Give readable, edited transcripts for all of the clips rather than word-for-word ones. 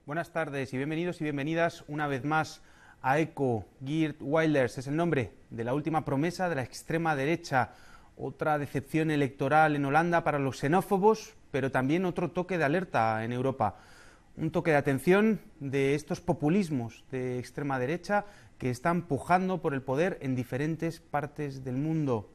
Buenas tardes y bienvenidos y bienvenidas una vez más a ECO. Geert Wilders es el nombre de la última promesa de la extrema derecha. Otra decepción electoral en Holanda para los xenófobos, pero también otro toque de alerta en Europa. Un toque de atención de estos populismos de extrema derecha que están pujando por el poder en diferentes partes del mundo.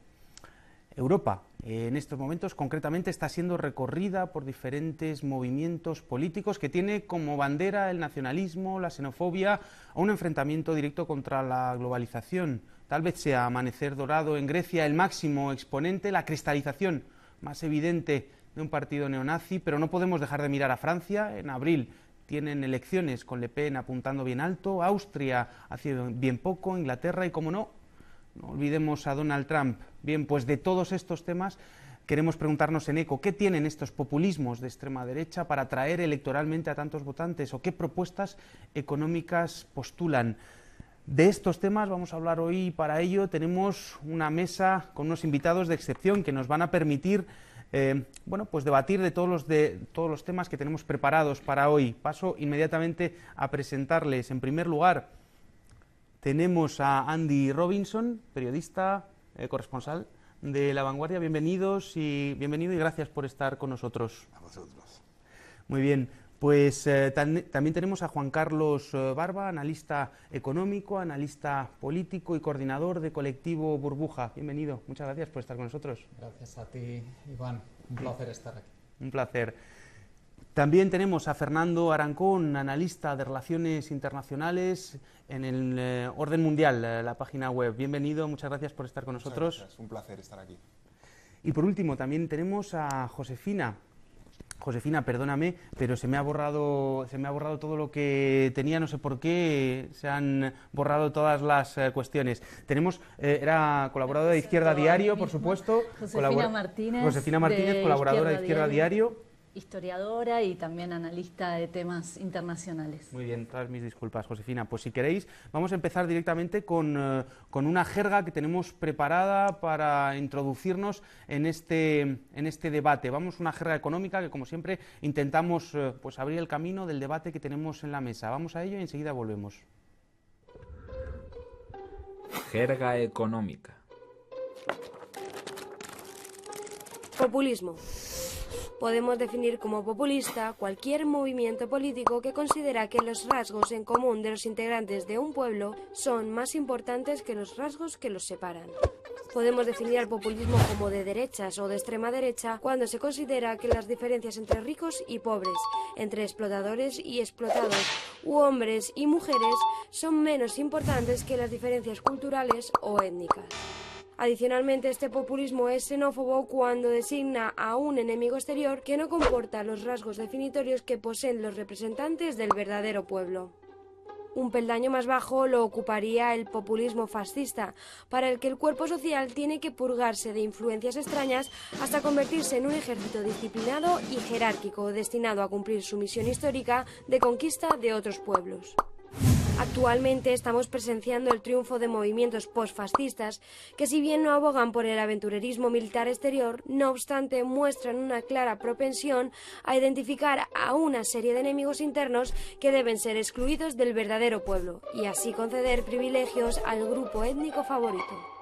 Europa, en estos momentos, concretamente, está siendo recorrida por diferentes movimientos políticos que tiene como bandera el nacionalismo, la xenofobia, o un enfrentamiento directo contra la globalización. Tal vez sea Amanecer Dorado en Grecia el máximo exponente, la cristalización más evidente de un partido neonazi, pero no podemos dejar de mirar a Francia. En abril tienen elecciones con Le Pen apuntando bien alto, Austria hace bien poco, Inglaterra y, como no olvidemos a Donald Trump. Bien, pues de todos estos temas queremos preguntarnos en ECO, ¿qué tienen estos populismos de extrema derecha para atraer electoralmente a tantos votantes? ¿O qué propuestas económicas postulan? De estos temas vamos a hablar hoy y para ello tenemos una mesa con unos invitados de excepción que nos van a permitir pues debatir de todos los temas que tenemos preparados para hoy. Paso inmediatamente a presentarles. En primer lugar, tenemos a Andy Robinson, periodista, corresponsal de La Vanguardia. Bienvenido y gracias por estar con nosotros. A vosotros. Muy bien, pues también tenemos a Juan Carlos Barba, analista económico, analista político y coordinador de Colectivo Burbuja. Bienvenido, muchas gracias por estar con nosotros. Gracias a ti, Iván. Un placer estar aquí. Un placer. También tenemos a Fernando Arancón, analista de Relaciones Internacionales en el Orden Mundial, la página web. Bienvenido, muchas gracias por estar con nosotros. Gracias, un placer estar aquí. Y por último, también tenemos a Josefina. Josefina, perdóname, pero se me ha borrado todo lo que tenía, no sé por qué, se han borrado todas las cuestiones. Tenemos, era colaboradora de Izquierda Diario, por supuesto. Josefina Martínez, colaboradora de Izquierda Diario. Historiadora y también analista de temas internacionales. Muy bien, todas mis disculpas, Josefina. Pues si queréis, vamos a empezar directamente con una jerga que tenemos preparada para introducirnos en este debate. Vamos a una jerga económica que, como siempre, intentamos pues abrir el camino del debate que tenemos en la mesa. Vamos a ello y enseguida volvemos. Jerga económica. Populismo. Podemos definir como populista cualquier movimiento político que considera que los rasgos en común de los integrantes de un pueblo son más importantes que los rasgos que los separan. Podemos definir al populismo como de derechas o de extrema derecha cuando se considera que las diferencias entre ricos y pobres, entre explotadores y explotados, u hombres y mujeres son menos importantes que las diferencias culturales o étnicas. Adicionalmente, este populismo es xenófobo cuando designa a un enemigo exterior que no comporta los rasgos definitorios que poseen los representantes del verdadero pueblo. Un peldaño más bajo lo ocuparía el populismo fascista, para el que el cuerpo social tiene que purgarse de influencias extrañas hasta convertirse en un ejército disciplinado y jerárquico destinado a cumplir su misión histórica de conquista de otros pueblos. Actualmente estamos presenciando el triunfo de movimientos postfascistas que, si bien no abogan por el aventurerismo militar exterior, no obstante muestran una clara propensión a identificar a una serie de enemigos internos que deben ser excluidos del verdadero pueblo y así conceder privilegios al grupo étnico favorito.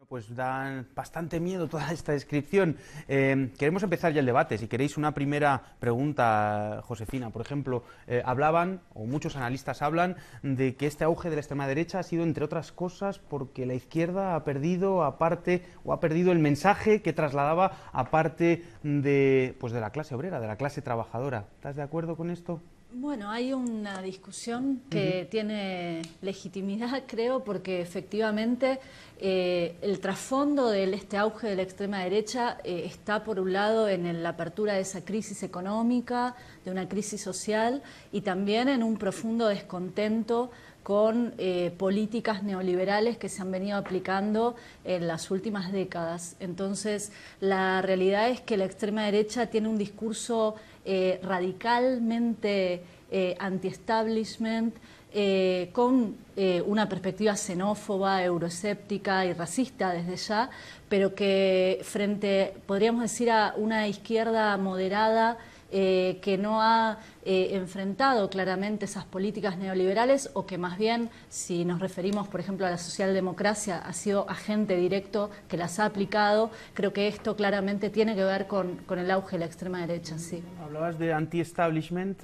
Pues da bastante miedo toda esta descripción. Queremos empezar ya el debate. Si queréis una primera pregunta, Josefina, por ejemplo, hablaban, o muchos analistas hablan, de que este auge de la extrema derecha ha sido, entre otras cosas, porque la izquierda ha perdido el mensaje que trasladaba a parte de la clase obrera, de la clase trabajadora. ¿Estás de acuerdo con esto? Bueno, hay una discusión que tiene legitimidad, creo, porque efectivamente el trasfondo de este auge de la extrema derecha está, por un lado, en la apertura de esa crisis económica, de una crisis social, y también en un profundo descontento con políticas neoliberales que se han venido aplicando en las últimas décadas. Entonces, la realidad es que la extrema derecha tiene un discurso radicalmente anti-establishment, con una perspectiva xenófoba, euroescéptica y racista desde ya, pero que frente, podríamos decir, a una izquierda moderada que no ha enfrentado claramente esas políticas neoliberales, o que más bien, si nos referimos por ejemplo a la socialdemocracia, ha sido agente directo que las ha aplicado. Creo que esto claramente tiene que ver con el auge de la extrema derecha. Sí. Hablabas de anti-establishment,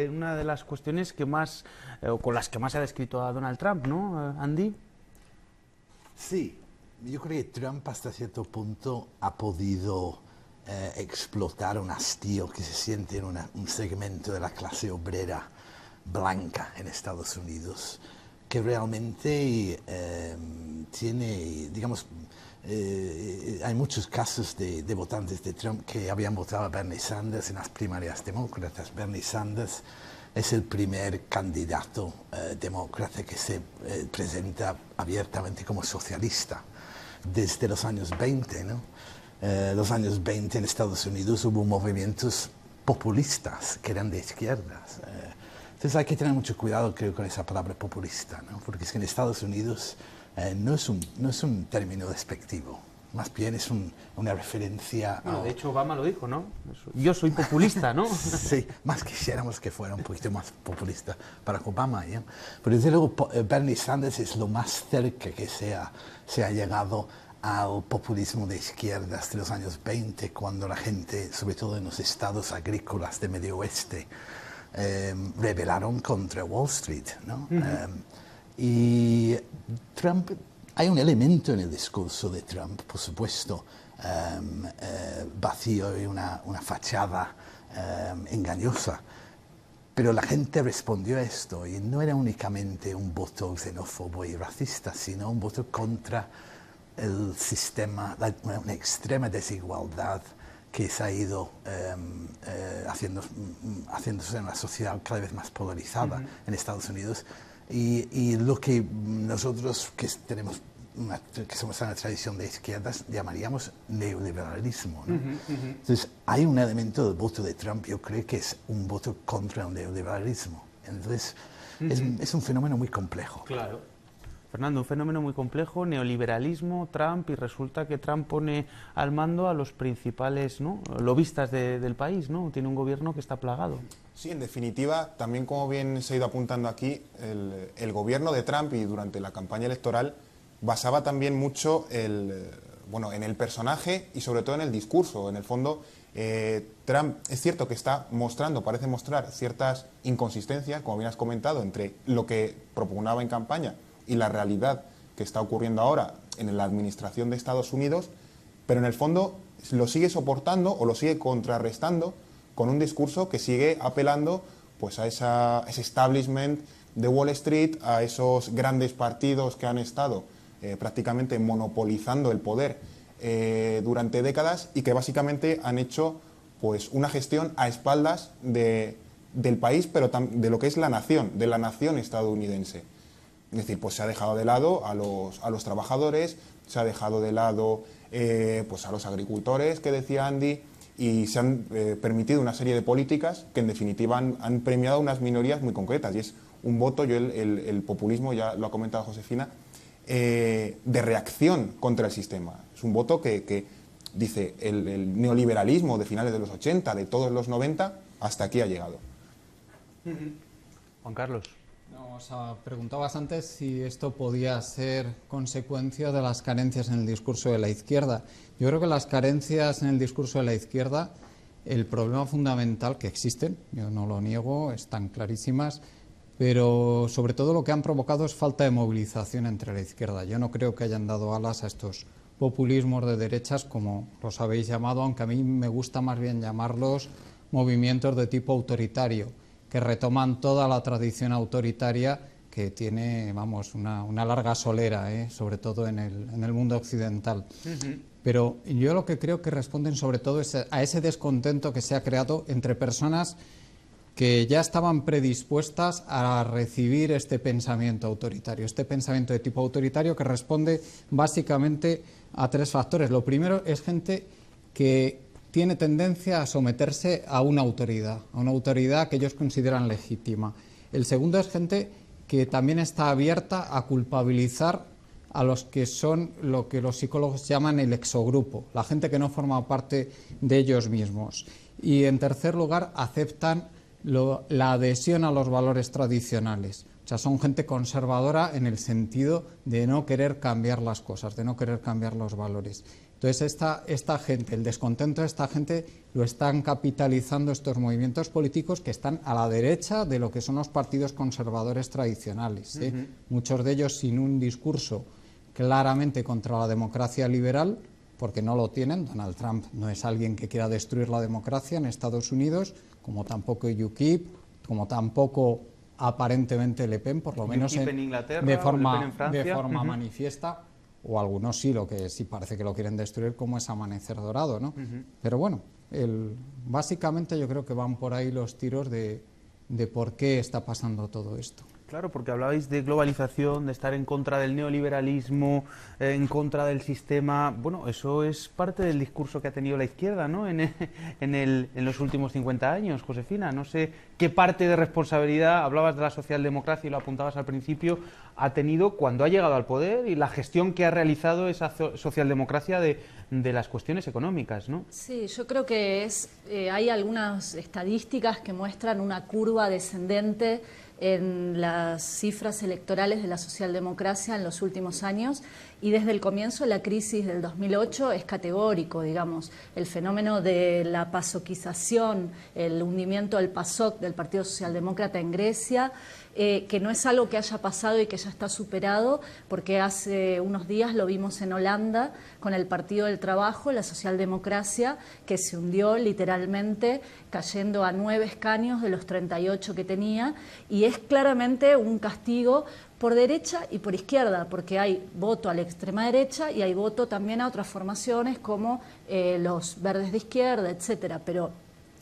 una de las cuestiones que más, o con las que más se ha descrito a Donald Trump, ¿no, Andy? Sí, yo creo que Trump hasta cierto punto ha podido explotar un hastío que se siente en un segmento de la clase obrera blanca en Estados Unidos, que realmente tiene, digamos, hay muchos casos de votantes de Trump que habían votado a Bernie Sanders en las primarias demócratas. Bernie Sanders es el primer candidato demócrata que se presenta abiertamente como socialista desde los años 20, ¿no? Los años 20 en Estados Unidos hubo movimientos populistas que eran de izquierdas. Entonces hay que tener mucho cuidado, creo, con esa palabra populista, ¿no? Porque es que en Estados Unidos no es un término despectivo, más bien es una referencia bueno, de hecho Obama lo dijo, ¿no? Yo soy populista, ¿no? Sí, más quisiéramos que fuera un poquito más populista para Obama, ¿no? Pero desde luego Bernie Sanders es lo más cerca que se ha llegado al populismo de izquierdas de los años 20, cuando la gente, sobre todo en los estados agrícolas de Medio Oeste, rebelaron contra Wall Street, ¿no? Y Trump, hay un elemento en el discurso de Trump, por supuesto, vacío y una fachada engañosa, pero la gente respondió a esto y no era únicamente un voto xenófobo y racista, sino un voto contra el sistema, una extrema desigualdad que se ha ido haciéndose en una sociedad cada vez más polarizada en Estados Unidos, y lo que nosotros que somos una tradición de izquierdas llamaríamos neoliberalismo, ¿no? Entonces hay un elemento del voto de Trump, yo creo que es un voto contra el neoliberalismo. Entonces es un fenómeno muy complejo. Claro. Fernando, un fenómeno muy complejo, neoliberalismo, Trump, y resulta que Trump pone al mando a los principales, ¿no?, lobistas del país, ¿no? Tiene un gobierno que está plagado. Sí, en definitiva, también como bien se ha ido apuntando aquí, el gobierno de Trump y durante la campaña electoral basaba también mucho en el personaje y sobre todo en el discurso. En el fondo, Trump es cierto que parece mostrar ciertas inconsistencias, como bien has comentado, entre lo que propugnaba en campaña y la realidad que está ocurriendo ahora en la administración de Estados Unidos, pero en el fondo lo sigue soportando o lo sigue contrarrestando con un discurso que sigue apelando pues a ese establishment de Wall Street, a esos grandes partidos que han estado prácticamente monopolizando el poder durante décadas y que básicamente han hecho pues una gestión a espaldas del país, pero de lo que es la nación estadounidense. Es decir, pues se ha dejado de lado a los trabajadores, se ha dejado de lado pues a los agricultores, que decía Andy, y se han permitido una serie de políticas que en definitiva han premiado a unas minorías muy concretas, y es un voto, el populismo, ya lo ha comentado Josefina, de reacción contra el sistema. Es un voto que dice el neoliberalismo de finales de los 80, de todos los 90, hasta aquí ha llegado. Juan Carlos. Nos preguntabas antes si esto podía ser consecuencia de las carencias en el discurso de la izquierda. Yo creo que las carencias en el discurso de la izquierda, el problema fundamental que existen, yo no lo niego, están clarísimas, pero sobre todo lo que han provocado es falta de movilización entre la izquierda. Yo no creo que hayan dado alas a estos populismos de derechas, como los habéis llamado, aunque a mí me gusta más bien llamarlos movimientos de tipo autoritario, que retoman toda la tradición autoritaria que tiene, vamos, una larga solera, sobre todo en el mundo occidental. Pero yo lo que creo que responden sobre todo es a ese descontento que se ha creado entre personas que ya estaban predispuestas a recibir este pensamiento autoritario, este pensamiento de tipo autoritario que responde básicamente a tres factores. Lo primero es gente que tiene tendencia a someterse a una autoridad que ellos consideran legítima. El segundo es gente que también está abierta a culpabilizar a los que son lo que los psicólogos llaman el exogrupo, la gente que no forma parte de ellos mismos. Y en tercer lugar, aceptan la adhesión a los valores tradicionales. O sea, son gente conservadora en el sentido de no querer cambiar las cosas, de no querer cambiar los valores. Entonces, esta gente, el descontento de esta gente lo están capitalizando estos movimientos políticos que están a la derecha de lo que son los partidos conservadores tradicionales, ¿eh? Muchos de ellos sin un discurso claramente contra la democracia liberal, porque no lo tienen. Donald Trump no es alguien que quiera destruir la democracia en Estados Unidos, como tampoco UKIP, como tampoco aparentemente Le Pen, por lo menos en Inglaterra, de Le Pen en de forma manifiesta, o algunos sí, lo que sí parece que lo quieren destruir, como es Amanecer Dorado, ¿no? Pero bueno, básicamente yo creo que van por ahí los tiros de por qué está pasando todo esto. Claro, porque hablabais de globalización, de estar en contra del neoliberalismo, en contra del sistema. Bueno, eso es parte del discurso que ha tenido la izquierda, ¿no? En los últimos 50 años, Josefina. No sé qué parte de responsabilidad, hablabas de la socialdemocracia y lo apuntabas al principio, ha tenido cuando ha llegado al poder y la gestión que ha realizado esa socialdemocracia de las cuestiones económicas, ¿no? Sí, yo creo que hay algunas estadísticas que muestran una curva descendente en las cifras electorales de la socialdemocracia en los últimos años, y desde el comienzo de la crisis del 2008 es categórico, digamos, el fenómeno de la pasoquización, el hundimiento del PASOK, del Partido Socialdemócrata en Grecia, que no es algo que haya pasado y que ya está superado, porque hace unos días lo vimos en Holanda con el Partido del Trabajo, la socialdemocracia, que se hundió literalmente, cayendo a 9 escaños de los 38 que tenía, y es claramente un castigo por derecha y por izquierda, porque hay voto a la extrema derecha y hay voto también a otras formaciones como los verdes de izquierda, etcétera, pero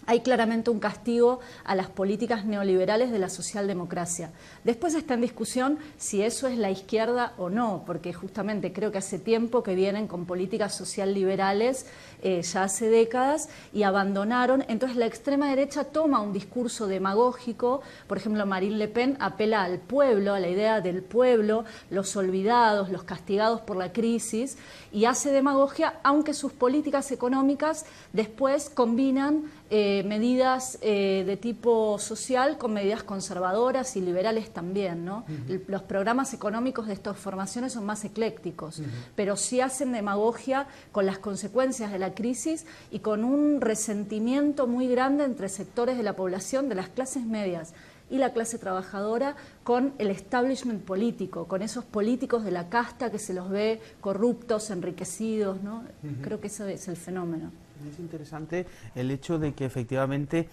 hay claramente un castigo a las políticas neoliberales de la socialdemocracia. Después está en discusión si eso es la izquierda o no, porque justamente creo que hace tiempo que vienen con políticas socialliberales, ya hace décadas, y abandonaron. Entonces la extrema derecha toma un discurso demagógico. Por ejemplo, Marine Le Pen apela al pueblo, a la idea del pueblo, los olvidados, los castigados por la crisis, y hace demagogia, aunque sus políticas económicas después combinan medidas de tipo social con medidas conservadoras y liberales también, ¿no? Los programas económicos de estas formaciones son más eclécticos, pero sí hacen demagogia con las consecuencias de la crisis y con un resentimiento muy grande entre sectores de la población, de las clases medias y la clase trabajadora, con el establishment político, con esos políticos de la casta que se los ve corruptos, enriquecidos, ¿no? Creo que ese es el fenómeno. Es interesante el hecho de que efectivamente,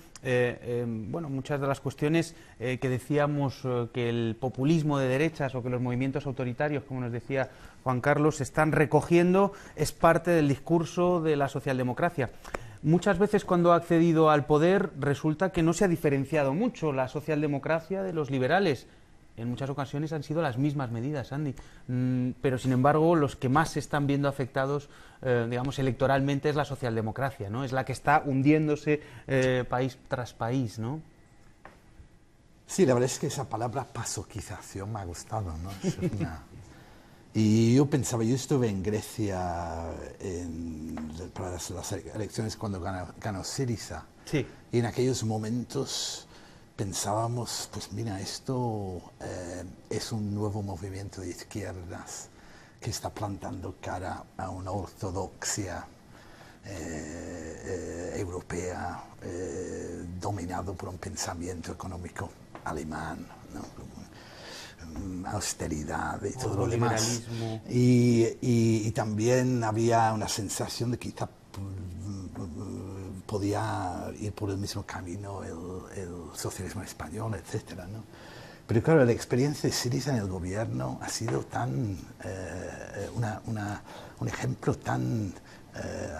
bueno, muchas de las cuestiones que decíamos que el populismo de derechas o que los movimientos autoritarios, como nos decía Juan Carlos, se están recogiendo, es parte del discurso de la socialdemocracia. Muchas veces cuando ha accedido al poder resulta que no se ha diferenciado mucho la socialdemocracia de los liberales. En muchas ocasiones han sido las mismas medidas, Andy, pero sin embargo los que más se están viendo afectados, digamos, electoralmente es la socialdemocracia, ¿no? Es la que está hundiéndose país tras país, ¿no? Sí, la verdad es que esa palabra pasoquización me ha gustado, ¿no? Es Y yo pensaba, yo estuve en Grecia para las elecciones cuando ganó Syriza. Sí. Y en aquellos momentos pensábamos, pues mira, esto es un nuevo movimiento de izquierdas que está plantando cara a una ortodoxia europea dominado por un pensamiento económico alemán, ¿no? Austeridad y todo lo demás. Y también había una sensación de que quizá podía ir por el mismo camino el socialismo español, etcétera, ¿no? Pero claro, la experiencia de Syriza en el gobierno ha sido tan un ejemplo tan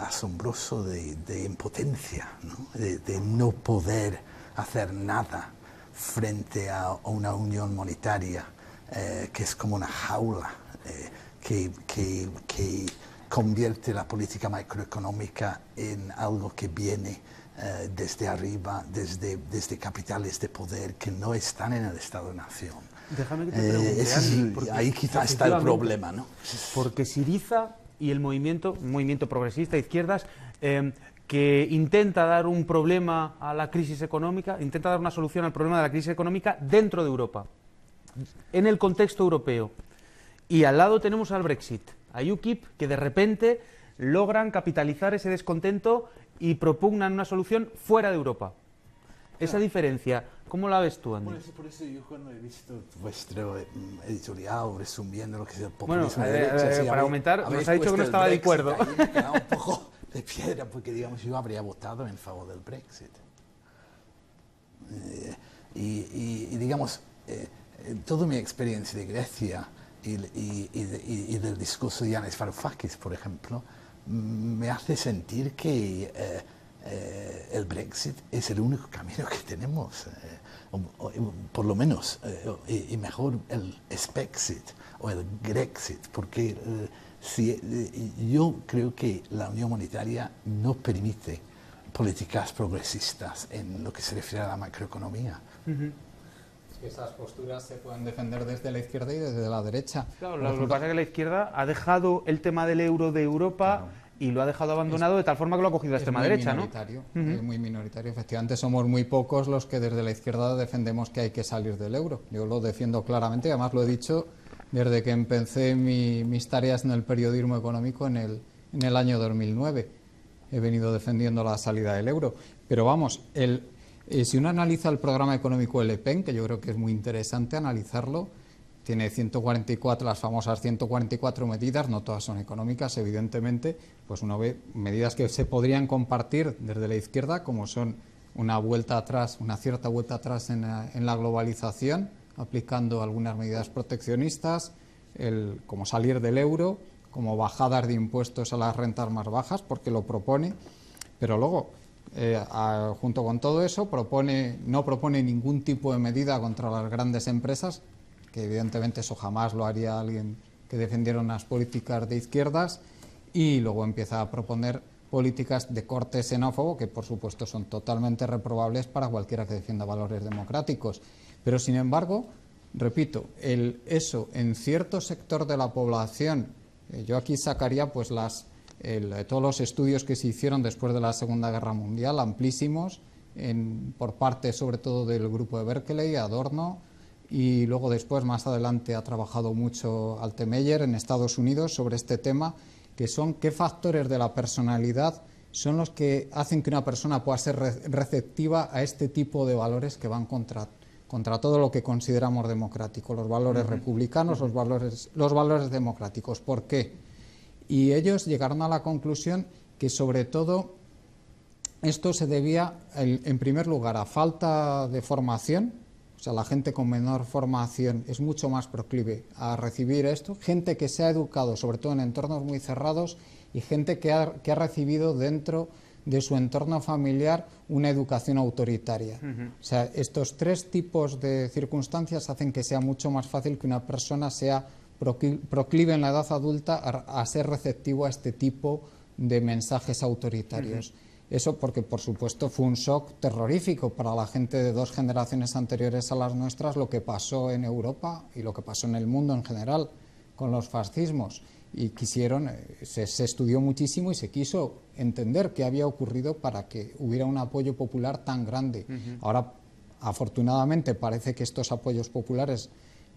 asombroso de impotencia, ¿no? De no poder hacer nada frente a una unión monetaria que es como una jaula que convierte la política macroeconómica en algo que viene desde arriba, desde capitales de poder que no están en el Estado-Nación. Déjame que te pregunte, Andy, ahí quizás está el problema, ¿no? Porque Syriza y el movimiento, un movimiento progresista de izquierdas, que intenta dar un problema a la crisis económica, intenta dar una solución al problema de la crisis económica dentro de Europa, en el contexto europeo. Y al lado tenemos al Brexit, a UKIP, que de repente logran capitalizar ese descontento y propugnan una solución fuera de Europa. Esa diferencia, ¿cómo la ves tú, Andy? Bueno, por eso yo cuando he visto vuestro editorial resumiendo lo que es el Bueno, populismo de derecha... para aumentar, nos ha dicho que no estaba de acuerdo. Ahí me queda un poco de piedra, porque digamos yo habría votado en favor del Brexit. Y digamos, toda mi experiencia de Grecia y del discurso de Yanis Varoufakis, por ejemplo, me hace sentir que el Brexit es el único camino que tenemos, por lo menos, y mejor el Spexit o el Grexit, porque yo creo que la Unión Monetaria no permite políticas progresistas en lo que se refiere a la macroeconomía. Esas posturas se pueden defender desde la izquierda y desde la derecha. Claro, lo que pasa es que la izquierda ha dejado el tema del euro de Europa, claro, y lo ha dejado abandonado de tal forma que lo ha cogido la extrema derecha, ¿no? Es muy minoritario. Efectivamente, somos muy pocos los que desde la izquierda defendemos que hay que salir del euro. Yo lo defiendo claramente, además lo he dicho desde que empecé mis tareas en el periodismo económico en el año 2009. He venido defendiendo la salida del euro. Pero vamos, si uno analiza el programa económico de Le Pen, que yo creo que es muy interesante analizarlo, tiene 144, las famosas 144 medidas, no todas son económicas, evidentemente, pues uno ve medidas que se podrían compartir desde la izquierda, como son una vuelta atrás, una cierta vuelta atrás en la globalización, aplicando algunas medidas proteccionistas, como salir del euro, como bajadas de impuestos a las rentas más bajas, porque lo propone, pero luego, junto con todo eso, no propone ningún tipo de medida contra las grandes empresas, que evidentemente eso jamás lo haría alguien que defendiera unas políticas de izquierdas, y luego empieza a proponer políticas de corte xenófobo, que por supuesto son totalmente reprobables para cualquiera que defienda valores democráticos. Pero sin embargo, repito, eso en cierto sector de la población, yo aquí sacaría pues todos los estudios que se hicieron después de la Segunda Guerra Mundial, amplísimos, por parte sobre todo del grupo de Berkeley, Adorno, y luego después, más adelante, ha trabajado mucho Altemeyer en Estados Unidos sobre este tema, que son qué factores de la personalidad son los que hacen que una persona pueda ser receptiva a este tipo de valores que van contra todo lo que consideramos democrático, los valores republicanos, los valores democráticos. ¿Por qué? Y ellos llegaron a la conclusión que, sobre todo, esto se debía, en primer lugar, a falta de formación. O sea, la gente con menor formación es mucho más proclive a recibir esto. Gente que se ha educado, sobre todo en entornos muy cerrados, y gente que ha recibido dentro de su entorno familiar una educación autoritaria. O sea, estos tres tipos de circunstancias hacen que sea mucho más fácil que una persona sea proclive en la edad adulta a ser receptivo a este tipo de mensajes autoritarios. Eso porque, por supuesto, fue un shock terrorífico para la gente de 2 generaciones anteriores a las nuestras, lo que pasó en Europa y lo que pasó en el mundo en general con los fascismos. Y se estudió muchísimo y se quiso entender qué había ocurrido para que hubiera un apoyo popular tan grande. Ahora, afortunadamente, parece que estos apoyos populares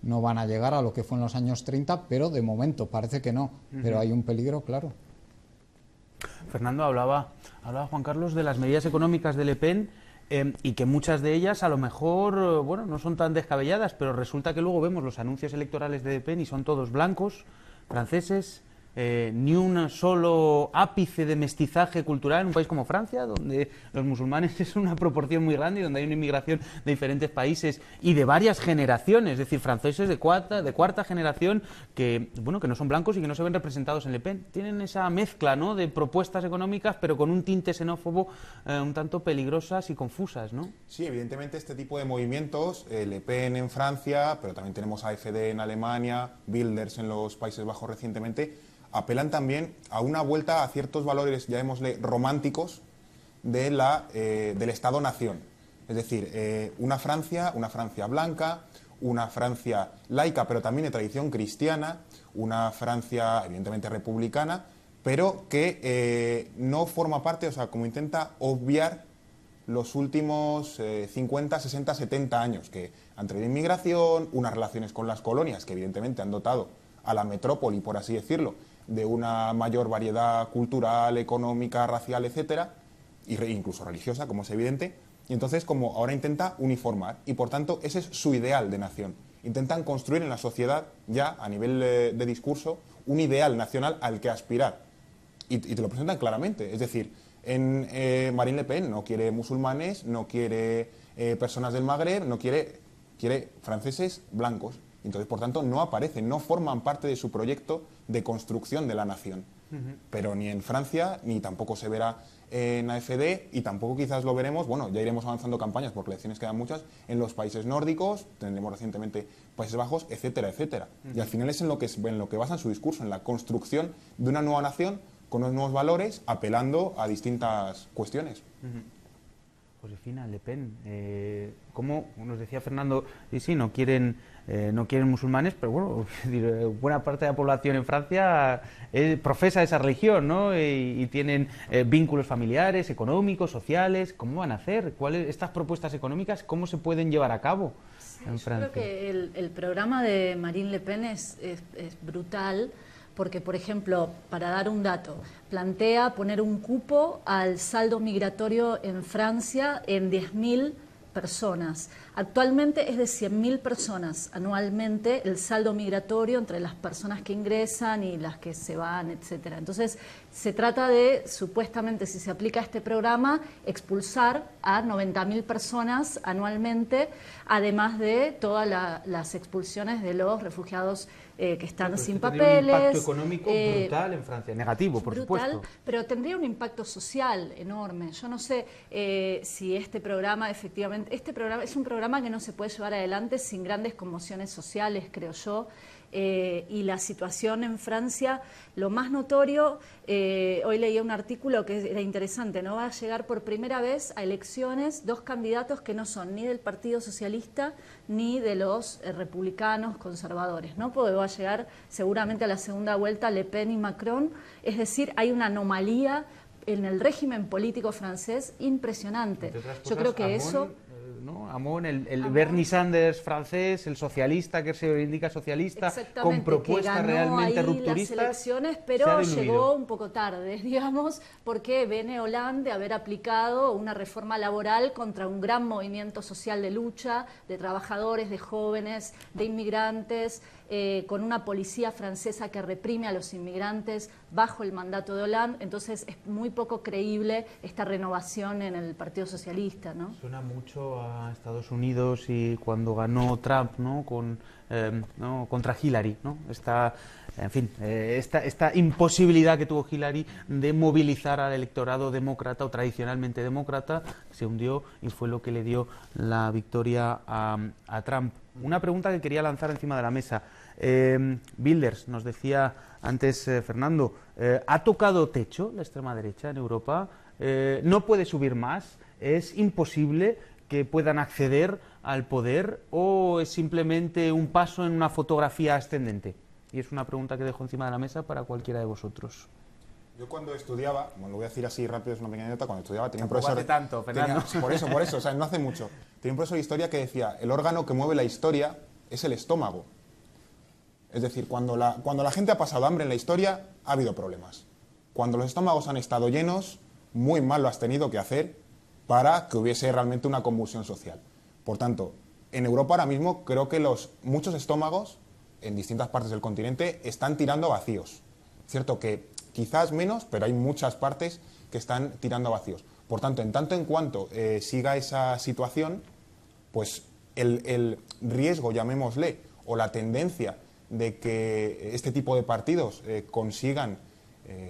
no van a llegar a lo que fue en los años 30, pero de momento parece que no. Pero hay un peligro, claro. Fernando, hablaba Juan Carlos de las medidas económicas de Le Pen y que muchas de ellas a lo mejor bueno, no son tan descabelladas, pero resulta que luego vemos los anuncios electorales de Le Pen y son todos blancos, franceses, ni un solo ápice de mestizaje cultural en un país como Francia, donde los musulmanes es una proporción muy grande y donde hay una inmigración de diferentes países y de varias generaciones, es decir, franceses de cuarta generación que no son blancos y que no se ven representados en Le Pen. Tienen esa mezcla, ¿no?, de propuestas económicas, pero con un tinte xenófobo un tanto peligrosas y confusas, ¿no? Sí, evidentemente este tipo de movimientos, Le Pen en Francia, pero también tenemos AfD en Alemania, Wilders en los Países Bajos recientemente, apelan también a una vuelta a ciertos valores, llamémosle, románticos del Estado-nación. Es decir, una Francia blanca, una Francia laica, pero también de tradición cristiana, una Francia evidentemente republicana, pero que no forma parte, o sea, como intenta obviar los últimos 50, 60, 70 años que han traído inmigración, unas relaciones con las colonias que evidentemente han dotado a la metrópoli, por así decirlo, de una mayor variedad cultural, económica, racial, etcétera, e incluso religiosa, como es evidente. Y entonces, como ahora intenta uniformar, y por tanto ese es su ideal de nación. Intentan construir en la sociedad, ya a nivel de discurso, un ideal nacional al que aspirar. Y te lo presentan claramente. Es decir, Marine Le Pen no quiere musulmanes, no quiere personas del Magreb, quiere franceses blancos. Entonces, por tanto, no aparecen, no forman parte de su proyecto de construcción de la nación. Pero ni en Francia, ni tampoco se verá en AfD, y tampoco quizás lo veremos, bueno, ya iremos avanzando campañas porque elecciones quedan muchas, en los países nórdicos, tendremos recientemente Países Bajos, etcétera, etcétera. Y al final es en lo que basan su discurso, en la construcción de una nueva nación con unos nuevos valores, apelando a distintas cuestiones. Josefina, Le Pen, como nos decía Fernando, sí, no quieren musulmanes, pero bueno, buena parte de la población en Francia profesa esa religión, ¿no? Y tienen vínculos familiares, económicos, sociales. ¿Cómo van a hacer? Estas propuestas económicas, cómo se pueden llevar a cabo en Francia? Yo creo que el programa de Marine Le Pen es brutal. Porque, por ejemplo, para dar un dato, plantea poner un cupo al saldo migratorio en Francia en 10.000 personas. Actualmente es de 100.000 personas anualmente el saldo migratorio entre las personas que ingresan y las que se van, etcétera. Entonces, se trata de, supuestamente, si se aplica este programa, expulsar a 90.000 personas anualmente, además de todas las expulsiones de los refugiados que están sin papeles. Un impacto económico brutal en Francia, negativo, por supuesto. Pero tendría un impacto social enorme. Yo no sé si este programa, efectivamente, es un programa que no se puede llevar adelante sin grandes conmociones sociales, creo yo. Y la situación en Francia, lo más notorio, hoy leía un artículo que era interesante, ¿no? Va a llegar por primera vez a elecciones dos candidatos que no son ni del Partido Socialista ni de los republicanos conservadores, ¿no? Porque va a llegar seguramente a la segunda vuelta Le Pen y Macron, es decir, hay una anomalía en el régimen político francés impresionante. Yo creo que eso... ¿no? Hamon, el Bernie Sanders francés, el socialista que se reivindica socialista, con propuestas realmente rupturistas. Las elecciones, pero llegó un poco tarde, digamos, porque viene Hollande de haber aplicado una reforma laboral contra un gran movimiento social de lucha, de trabajadores, de jóvenes, de inmigrantes, con una policía francesa que reprime a los inmigrantes bajo el mandato de Hollande. Entonces es muy poco creíble esta renovación en el Partido Socialista, ¿no? Suena mucho a Estados Unidos y cuando ganó Trump, ¿no? Contra Hillary, ¿no? Esta imposibilidad que tuvo Hillary de movilizar al electorado demócrata o tradicionalmente demócrata se hundió y fue lo que le dio la victoria a Trump. Una pregunta que quería lanzar encima de la mesa. Wilders, nos decía antes Fernando, ¿ha tocado techo la extrema derecha en Europa? ¿No puede subir más? ¿Es imposible que puedan acceder al poder o es simplemente un paso en una fotografía ascendente? Y es una pregunta que dejo encima de la mesa para cualquiera de vosotros. Yo cuando estudiaba, bueno, lo voy a decir así rápido, es una pequeña nota, cuando estudiaba tenía un Tampoco profesor... hace tanto, Fernando. Por eso, o sea, no hace mucho. Tenía un profesor de historia que decía, el órgano que mueve la historia es el estómago. Es decir, cuando la gente ha pasado hambre en la historia, ha habido problemas. Cuando los estómagos han estado llenos, muy mal lo has tenido que hacer para que hubiese realmente una convulsión social. Por tanto, en Europa ahora mismo creo que muchos estómagos en distintas partes del continente están tirando vacíos. Cierto que quizás menos, pero hay muchas partes que están tirando vacíos. Por tanto en cuanto siga esa situación, pues el riesgo, llamémosle, o la tendencia de que este tipo de partidos consigan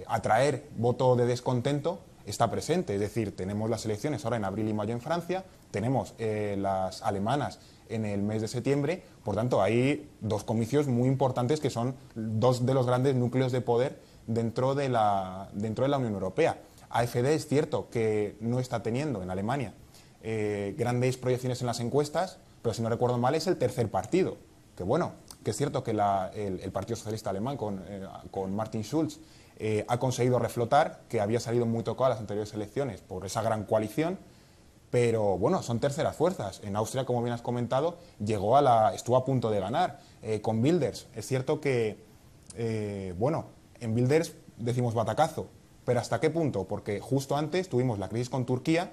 atraer voto de descontento está presente. Es decir, tenemos las elecciones ahora en abril y mayo en Francia, tenemos las alemanas en el mes de septiembre, por tanto hay dos comicios muy importantes que son dos de los grandes núcleos de poder dentro de la Unión Europea. AfD es cierto que no está teniendo en Alemania grandes proyecciones en las encuestas, pero si no recuerdo mal es el tercer partido. Que bueno, que es cierto que el Partido Socialista Alemán con Martin Schulz ha conseguido reflotar, que había salido muy tocado a las anteriores elecciones por esa gran coalición, pero bueno, son terceras fuerzas. En Austria, como bien has comentado, estuvo a punto de ganar con Wilders. Es cierto que, bueno, en Wilders decimos batacazo, pero ¿hasta qué punto? Porque justo antes tuvimos la crisis con Turquía,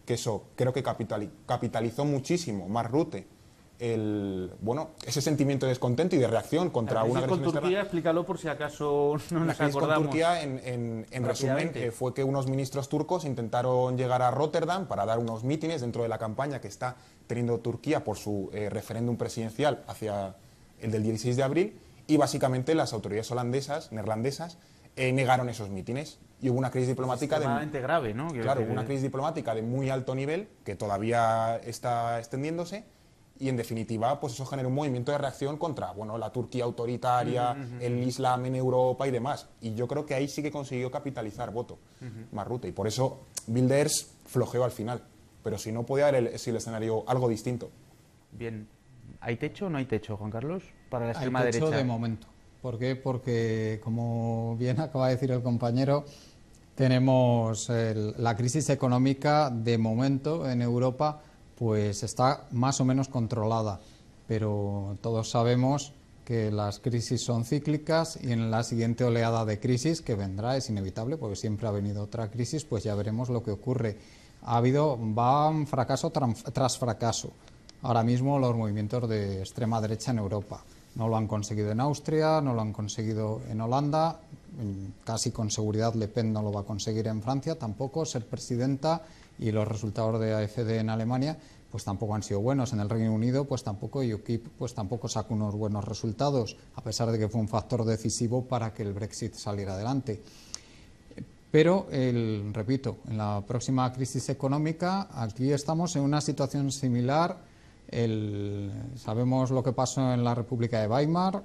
que eso creo que capitalizó muchísimo Mark Rutte ese sentimiento de descontento y de reacción contra una agresión con Turquía, externa. explícalo por si acaso no nos La crisis acordamos. con Turquía, en resumen, fue que unos ministros turcos intentaron llegar a Rotterdam para dar unos mítines dentro de la campaña que está teniendo Turquía por su referéndum presidencial hacia el del 16 de abril, y básicamente las autoridades neerlandesas, negaron esos mítines. Y hubo una crisis diplomática extremadamente grave, ¿no? Claro, una crisis diplomática de muy alto nivel que todavía está extendiéndose. Y en definitiva, pues eso genera un movimiento de reacción contra, bueno, la Turquía autoritaria, el Islam en Europa y demás. Y yo creo que ahí sí que consiguió capitalizar voto Mark Rutte. Y por eso Wilders flojeó al final. Pero si no, podía haber el escenario algo distinto. Bien. ¿Hay techo o no hay techo, Juan Carlos, para la extrema Hay techo derecha? de momento. ¿Por qué? Porque, como bien acaba de decir el compañero, tenemos la crisis económica de momento en Europa, pues está más o menos controlada, pero todos sabemos que las crisis son cíclicas y en la siguiente oleada de crisis que vendrá, es inevitable porque siempre ha venido otra crisis, pues ya veremos lo que ocurre. Va fracaso tras fracaso. Ahora mismo los movimientos de extrema derecha en Europa no lo han conseguido en Austria, no lo han conseguido en Holanda, casi con seguridad Le Pen no lo va a conseguir en Francia, tampoco ser presidenta, y los resultados de AfD en Alemania pues tampoco han sido buenos. En el Reino Unido pues tampoco, UKIP pues tampoco sacó unos buenos resultados, a pesar de que fue un factor decisivo para que el Brexit saliera adelante. Pero, repito, en la próxima crisis económica, aquí estamos en una situación similar. Sabemos lo que pasó en la República de Weimar,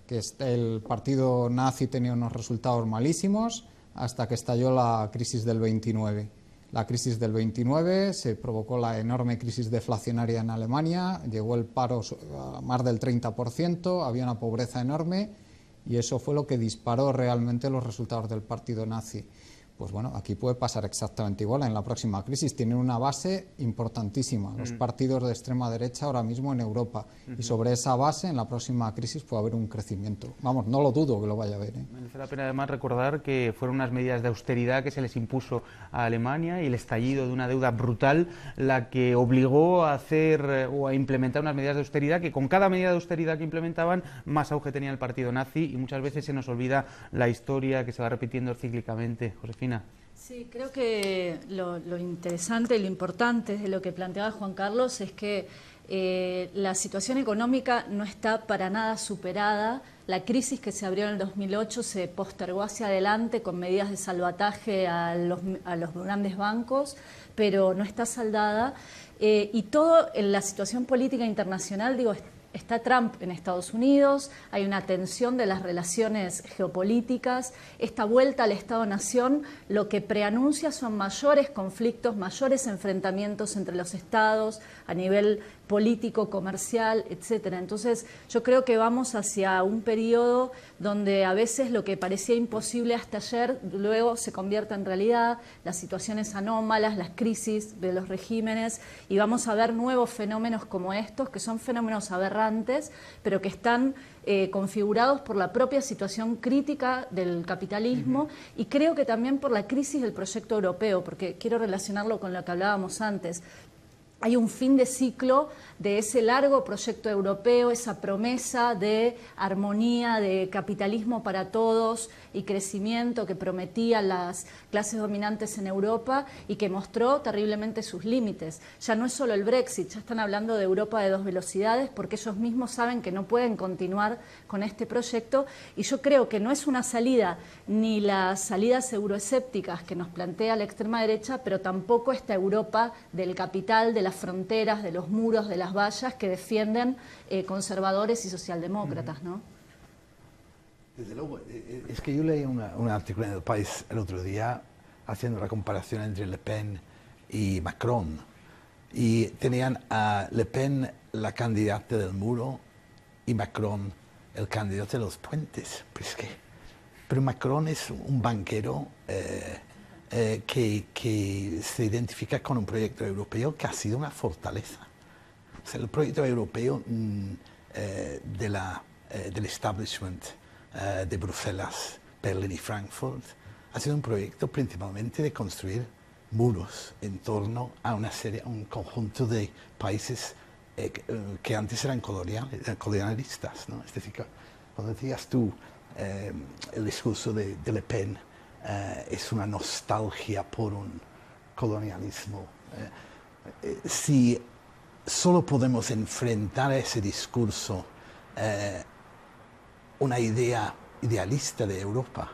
que el partido nazi tenía unos resultados malísimos hasta que estalló la crisis del 29. La crisis del 29 se provocó la enorme crisis deflacionaria en Alemania, llegó el paro a más del 30%, había una pobreza enorme y eso fue lo que disparó realmente los resultados del partido nazi. Pues bueno, aquí puede pasar exactamente igual. En la próxima crisis tienen una base importantísima, los partidos de extrema derecha ahora mismo en Europa. Y sobre esa base, en la próxima crisis puede haber un crecimiento. Vamos, no lo dudo que lo vaya a haber. Merece la pena además recordar que fueron unas medidas de austeridad que se les impuso a Alemania y el estallido de una deuda brutal la que obligó a hacer o a implementar unas medidas de austeridad que con cada medida de austeridad que implementaban más auge tenía el partido nazi, y muchas veces se nos olvida la historia que se va repitiendo cíclicamente. Josefina. Sí, creo que lo interesante y lo importante de lo que planteaba Juan Carlos es que la situación económica no está para nada superada. La crisis que se abrió en el 2008 se postergó hacia adelante con medidas de salvataje a los grandes bancos, pero no está saldada. Y todo en la situación política internacional, digo, está Trump en Estados Unidos, hay una tensión de las relaciones geopolíticas, esta vuelta al Estado-Nación lo que preanuncia son mayores conflictos, mayores enfrentamientos entre los estados a nivel político, comercial, etcétera. Entonces, yo creo que vamos hacia un periodo donde a veces lo que parecía imposible hasta ayer luego se convierte en realidad, las situaciones anómalas, las crisis de los regímenes, y vamos a ver nuevos fenómenos como estos, que son fenómenos aberrantes, pero que están configurados por la propia situación crítica del capitalismo y creo que también por la crisis del proyecto europeo, porque quiero relacionarlo con lo que hablábamos antes. Hay un fin de ciclo de ese largo proyecto europeo, esa promesa de armonía, de capitalismo para todos y crecimiento que prometían las clases dominantes en Europa y que mostró terriblemente sus límites. Ya no es solo el Brexit, ya están hablando de Europa de dos velocidades porque ellos mismos saben que no pueden continuar con este proyecto, y yo creo que no es una salida ni las salidas euroescépticas que nos plantea la extrema derecha, pero tampoco esta Europa del capital, de las fronteras, de los muros, de las vallas que defienden conservadores y socialdemócratas, ¿no? Desde luego, es que yo leí un artículo en El País el otro día haciendo la comparación entre Le Pen y Macron, Y tenían a Le Pen, la candidata del muro, y Macron, el candidato de los puentes. Pero Macron es un banquero que se identifica con un proyecto europeo que ha sido una fortaleza. O sea, el proyecto europeo del establishment de Bruselas, Berlín y Frankfurt ha sido un proyecto principalmente de construir muros en torno a un conjunto de países que antes eran colonialistas, ¿no? Es decir, cuando decías tú el discurso de Le Pen es una nostalgia por un colonialismo, si solo podemos enfrentar a ese discurso una idea idealista de Europa,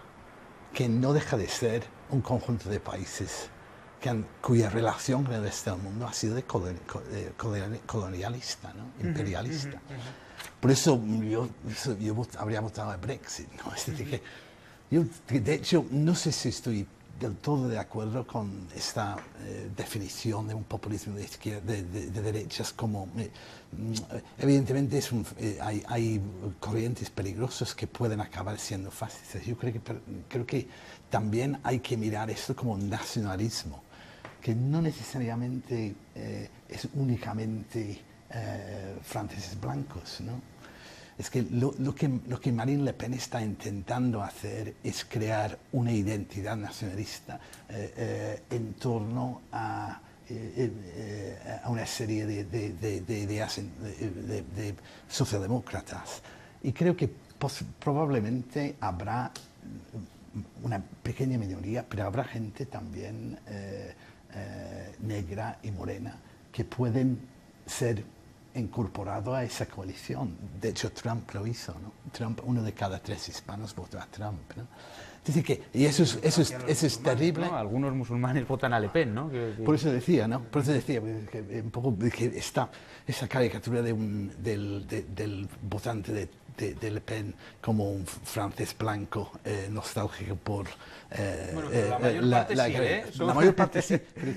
que no deja de ser un conjunto de países cuya relación con el resto del mundo ha sido de colonialista, ¿no? Imperialista. Por eso yo habría votado a Brexit, ¿no? Es decir, que yo, de hecho, no sé si estoy del todo de acuerdo con esta definición de un populismo de izquierda, de derechas, como evidentemente hay corrientes peligrosas que pueden acabar siendo fascistas. Yo creo que también hay que mirar esto como un nacionalismo, que no necesariamente es únicamente franceses blancos, ¿no? Es que lo que Marine Le Pen está intentando hacer es crear una identidad nacionalista en torno a una serie de ideas de socialdemócratas. Y creo que probablemente habrá una pequeña minoría, pero habrá gente también negra y morena que pueden ser incorporado a esa coalición. De hecho, Trump lo hizo, ¿no? Trump, 1 de cada 3 hispanos votó a Trump, ¿no? Es decir, y eso es terrible. ¿No? Algunos musulmanes votan a Le Pen, ¿no? Por eso decía, ¿no? Por eso decía que un poco que esa caricatura del votante de Le Pen como un francés blanco nostálgico por bueno, pero la mayor parte sí, pero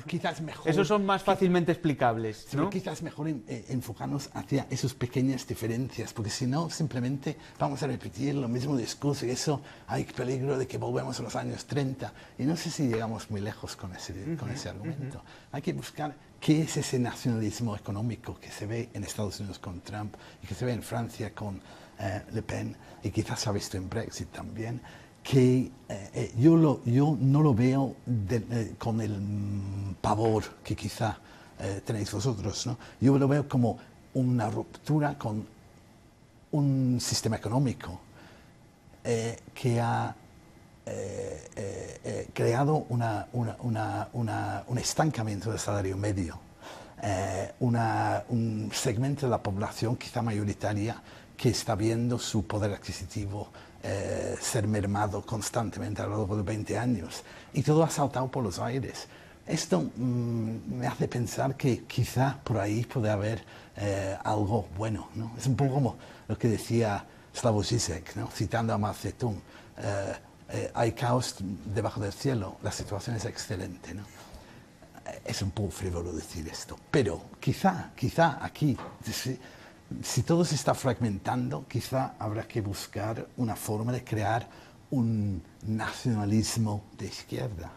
quizás mejor. Esos son más fácilmente explicables, ¿no? Quizás mejor enfocarnos hacia esas pequeñas diferencias, porque si no, simplemente vamos a repetir lo mismo discurso y eso hay peligro de que volvemos a los años 30. Y no sé si llegamos muy lejos con ese argumento. Hay que buscar qué es ese nacionalismo económico que se ve en Estados Unidos con Trump y que se ve en Francia con Le Pen y quizás se ha visto en Brexit también, que yo no lo veo con el pavor que quizá tenéis vosotros, ¿no? Yo lo veo como una ruptura con un sistema económico que ha creado un estancamiento del salario medio, un segmento de la población quizá mayoritaria que está viendo su poder adquisitivo ser mermado constantemente a lo largo de 20 años. Y todo ha saltado por los aires. Esto me hace pensar que quizá por ahí puede haber algo bueno, ¿no? Es un poco como lo que decía Slavoj Žižek, ¿no? Citando a Mao Zedong. Hay caos debajo del cielo, la situación es excelente, ¿no? Es un poco frívolo decir esto, pero quizá aquí, si todo se está fragmentando, quizá habrá que buscar una forma de crear un nacionalismo de izquierdas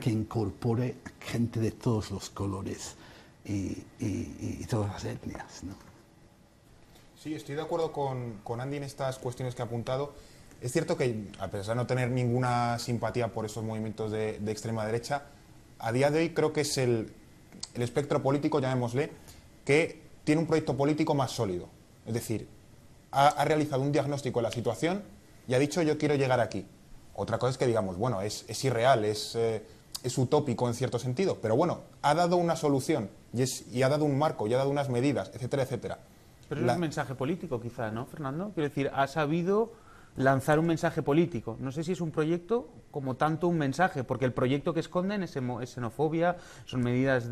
que incorpore gente de todos los colores y todas las etnias, ¿no? Sí, estoy de acuerdo con Andy en estas cuestiones que ha apuntado. Es cierto que, a pesar de no tener ninguna simpatía por esos movimientos de extrema derecha, a día de hoy creo que es el espectro político, llamémosle, que tiene un proyecto político más sólido. Es decir, ha realizado un diagnóstico de la situación y ha dicho yo quiero llegar aquí. Otra cosa es que digamos, bueno, es irreal, es utópico en cierto sentido, pero bueno, ha dado una solución y ha dado un marco, y ha dado unas medidas, etcétera, etcétera. Pero es un mensaje político quizá, ¿no, Fernando? Quiero decir, ha sabido lanzar un mensaje político. No sé si es un proyecto como tanto un mensaje, porque el proyecto que esconden es xenofobia, son medidas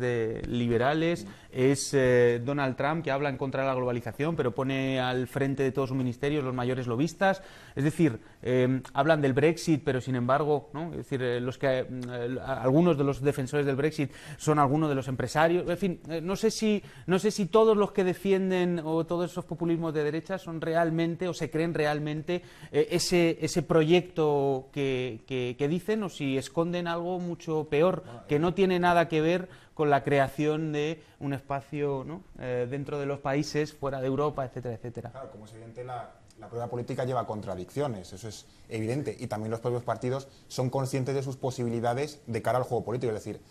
liberales, es Donald Trump que habla en contra de la globalización, pero pone al frente de todos sus ministerios los mayores lobistas. Es decir, hablan del Brexit, pero sin embargo, ¿no? Es decir, algunos de los defensores del Brexit son algunos de los empresarios. En fin, no sé si todos los que defienden o todos esos populismos de derecha son realmente o se creen realmente ese proyecto que dicen, o si esconden algo mucho peor, que no tiene nada que ver con la creación de un espacio, ¿no? Dentro de los países, fuera de Europa, etcétera, etcétera. Claro, como es evidente, la prueba política lleva contradicciones, eso es evidente, y también los propios partidos son conscientes de sus posibilidades de cara al juego político. Es decir,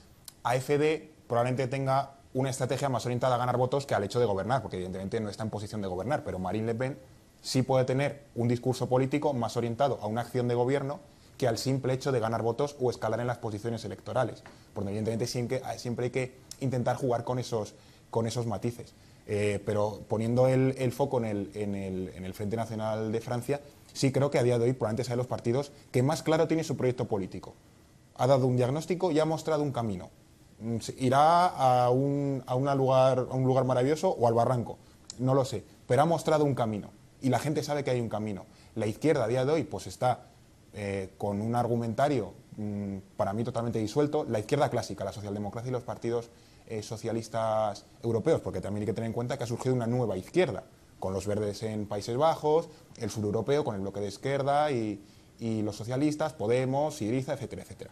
AfD probablemente tenga una estrategia más orientada a ganar votos que al hecho de gobernar, porque evidentemente no está en posición de gobernar, pero Marine Le Pen sí puede tener un discurso político más orientado a una acción de gobierno que al simple hecho de ganar votos o escalar en las posiciones electorales. Porque evidentemente siempre hay que intentar jugar con esos matices. Pero poniendo el foco en el Frente Nacional de Francia, sí creo que a día de hoy probablemente sea de los partidos que más claro tiene su proyecto político. Ha dado un diagnóstico y ha mostrado un camino. Irá a un lugar maravilloso o al barranco, no lo sé, pero ha mostrado un camino y la gente sabe que hay un camino. La izquierda a día de hoy pues está con un argumentario para mí totalmente disuelto. La izquierda clásica, la socialdemocracia y los partidos socialistas europeos, porque también hay que tener en cuenta que ha surgido una nueva izquierda, con los verdes en Países Bajos, el sureuropeo con el bloque de izquierda y los socialistas, Podemos, Syriza, etcétera, etcétera.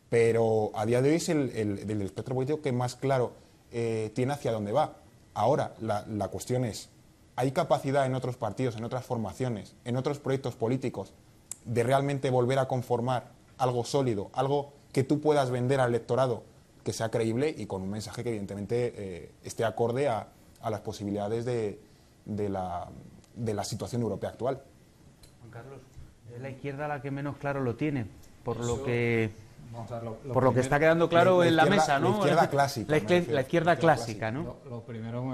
Pero a día de hoy es el espectro político que más claro tiene hacia dónde va. Ahora, la cuestión es, ¿hay capacidad en otros partidos, en otras formaciones, en otros proyectos políticos de realmente volver a conformar algo sólido, algo que tú puedas vender al electorado, que sea creíble y con un mensaje que evidentemente esté acorde a las posibilidades de la situación europea actual? Juan Carlos, es la izquierda la que menos claro lo tiene, por lo que está quedando claro en la mesa, ¿no? La izquierda clásica. La izquierda clásica, ¿no? Lo primero,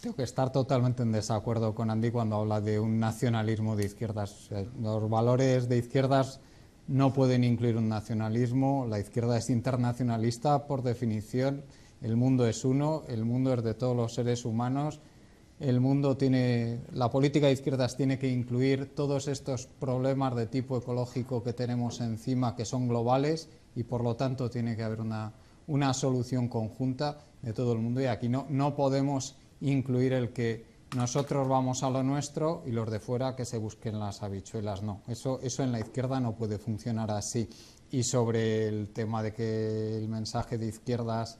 tengo que estar totalmente en desacuerdo con Andy cuando habla de un nacionalismo de izquierdas. O sea, los valores de izquierdas no pueden incluir un nacionalismo. La izquierda es internacionalista por definición. El mundo es uno, el mundo es de todos los seres humanos. La política de izquierdas tiene que incluir todos estos problemas de tipo ecológico que tenemos encima, que son globales, y por lo tanto tiene que haber una solución conjunta de todo el mundo. Y aquí no podemos incluir el que nosotros vamos a lo nuestro y los de fuera que se busquen las habichuelas. No, eso en la izquierda no puede funcionar así. Y sobre el tema de que el mensaje de izquierdas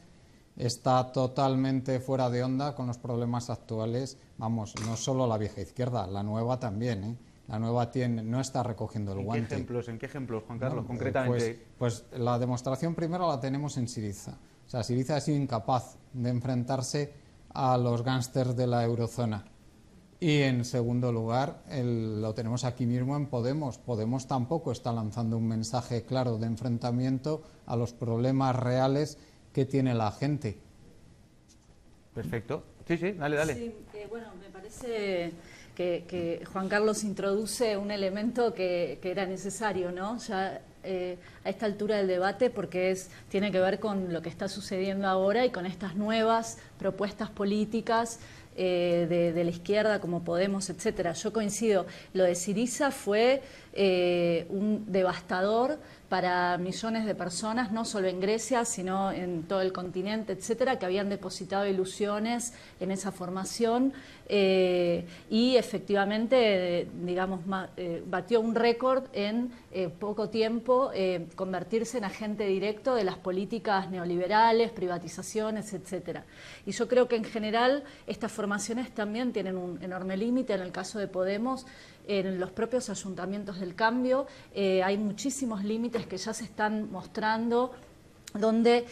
está totalmente fuera de onda con los problemas actuales, vamos, no solo la vieja izquierda, la nueva también, ¿eh? La nueva no está recogiendo el guante. ¿En qué ejemplos, Juan Carlos, concretamente? Pues la demostración primero la tenemos en Syriza. O sea, Syriza ha sido incapaz de enfrentarse a los gángsters de la eurozona. Y en segundo lugar, lo tenemos aquí mismo en Podemos. Podemos tampoco está lanzando un mensaje claro de enfrentamiento a los problemas reales que tiene la gente. Perfecto. Sí, dale. Sí, bueno, me parece que Juan Carlos introduce un elemento que era necesario, ¿no? Ya a esta altura del debate, porque tiene que ver con lo que está sucediendo ahora y con estas nuevas propuestas políticas de la izquierda como Podemos, etcétera. Yo coincido, lo de Syriza fue un devastador para millones de personas, no solo en Grecia, sino en todo el continente, etcétera, que habían depositado ilusiones en esa formación y efectivamente, batió un récord en poco tiempo convertirse en agente directo de las políticas neoliberales, privatizaciones, etcétera. Y yo creo que en general estas formaciones también tienen un enorme límite. En el caso de Podemos, en los propios ayuntamientos del cambio hay muchísimos límites que ya se están mostrando donde,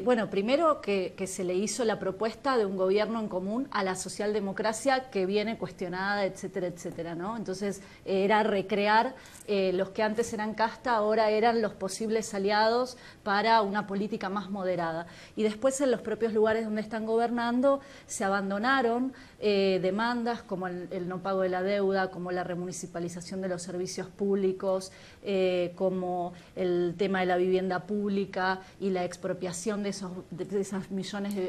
bueno, primero que se le hizo la propuesta de un gobierno en común a la socialdemocracia que viene cuestionada, etcétera, etcétera, ¿no? Entonces era recrear los que antes eran casta, ahora eran los posibles aliados para una política más moderada. Y después en los propios lugares donde están gobernando se abandonaron demandas como el no pago de la deuda, como la remunicipalización de los servicios públicos, como el tema de la vivienda pública y la expropiación de esas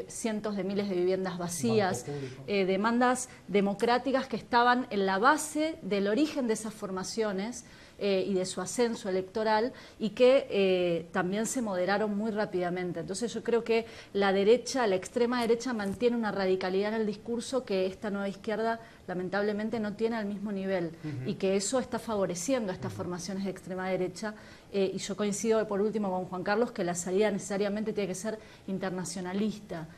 cientos de miles de viviendas vacías, demandas democráticas que estaban en la base del origen de esas formaciones y de su ascenso electoral y que también se moderaron muy rápidamente. Entonces yo creo que la derecha, la extrema derecha mantiene una radicalidad en el discurso que esta nueva izquierda lamentablemente no tiene al mismo nivel y que eso está favoreciendo a estas formaciones de extrema derecha y yo coincido por último con Juan Carlos que la salida necesariamente tiene que ser internacionalista.